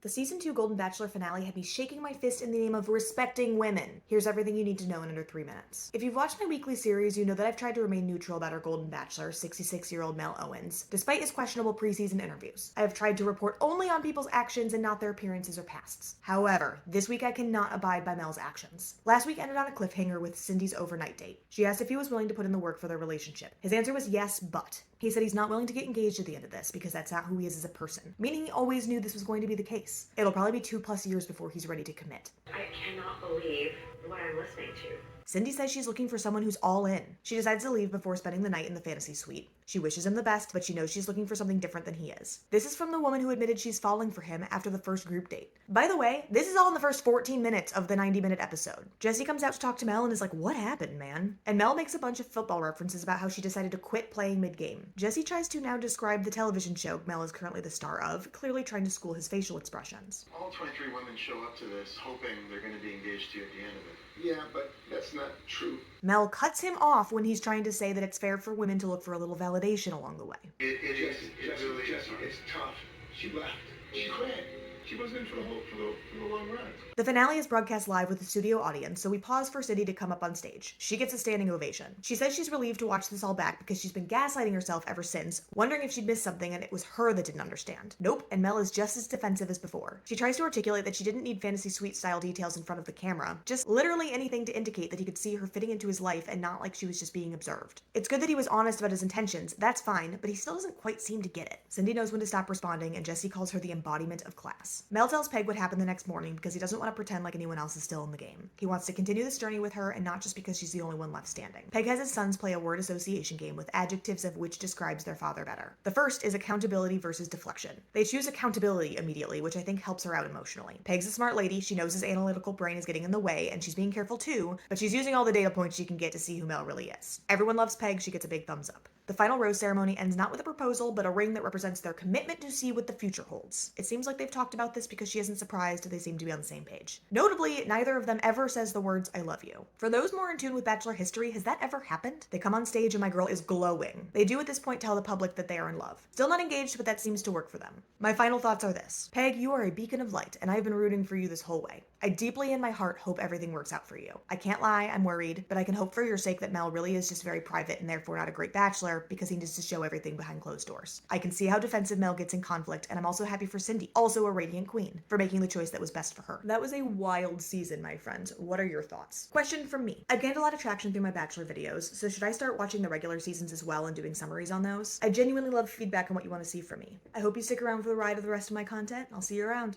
The season 2 Golden Bachelor finale had me shaking my fist in the name of respecting women. Here's everything you need to know in under 3 minutes. If you've watched my weekly series, you know that I've tried to remain neutral about our Golden Bachelor, 66-year-old Mel Owens, despite his questionable preseason interviews. I have tried to report only on people's actions and not their appearances or pasts. However, this week I cannot abide by Mel's actions. Last week ended on a cliffhanger with Cindy's overnight date. She asked if he was willing to put in the work for their relationship. His answer was yes, but he said he's not willing to get engaged at the end of this because that's not who he is as a person, meaning he always knew this was going to be the case. It'll probably be 2+ years before he's ready to commit. I cannot believe what I'm listening to. Cindy says she's looking for someone who's all in. She decides to leave before spending the night in the fantasy suite. She wishes him the best, but she knows she's looking for something different than he is. This is from the woman who admitted she's falling for him after the first group date. By the way, this is all in the first 14 minutes of the 90-minute episode. Jesse comes out to talk to Mel and is like, "What happened, man?" And Mel makes a bunch of football references about how she decided to quit playing mid-game. Jesse tries to now describe the television show Mel is currently the star of, clearly trying to school his facial expressions. All 23 women show up to this hoping they're going to be engaged to you at the end of it. Yeah, but that's not true. Mel cuts him off when he's trying to say that it's fair for women to look for a little validation along the way. It is. It really is. It's tough. She left. She quit. She wasn't in for the long run. The finale is broadcast live with a studio audience, so we pause for Cindy to come up on stage. She gets a standing ovation. She says she's relieved to watch this all back because she's been gaslighting herself ever since, wondering if she'd missed something and it was her that didn't understand. Nope, and Mel is just as defensive as before. She tries to articulate that she didn't need fantasy suite style details in front of the camera, just literally anything to indicate that he could see her fitting into his life and not like she was just being observed. It's good that he was honest about his intentions, that's fine, but he still doesn't quite seem to get it. Cindy knows when to stop responding, and Jesse calls her the embodiment of class. Mel tells Peg what happened the next morning because he doesn't want to pretend like anyone else is still in the game. He wants to continue this journey with her and not just because she's the only one left standing. Peg has his sons play a word association game with adjectives of which describes their father better. The first is accountability versus deflection. They choose accountability immediately, which I think helps her out emotionally. Peg's a smart lady, she knows his analytical brain is getting in the way, and she's being careful too, but she's using all the data points she can get to see who Mel really is. Everyone loves Peg, she gets a big thumbs up. The final rose ceremony ends not with a proposal, but a ring that represents their commitment to see what the future holds. It seems like they've talked about this because she isn't surprised, they seem to be on the same page. Notably, neither of them ever says the words, "I love you." For those more in tune with Bachelor history, has that ever happened? They come on stage and my girl is glowing. They do at this point tell the public that they are in love. Still not engaged, but that seems to work for them. My final thoughts are this. Peg, you are a beacon of light, and I've been rooting for you this whole way. I deeply in my heart hope everything works out for you. I can't lie, I'm worried, but I can hope for your sake that Mel really is just very private and therefore not a great bachelor because he needs to show everything behind closed doors. I can see how defensive Mel gets in conflict, and I'm also happy for Cindy, also a radiant queen, for making the choice that was best for her. That was a wild season, my friends. What are your thoughts? Question from me. I've gained a lot of traction through my Bachelor videos, so should I start watching the regular seasons as well and doing summaries on those? I genuinely love feedback on what you want to see from me. I hope you stick around for the ride of the rest of my content. I'll see you around.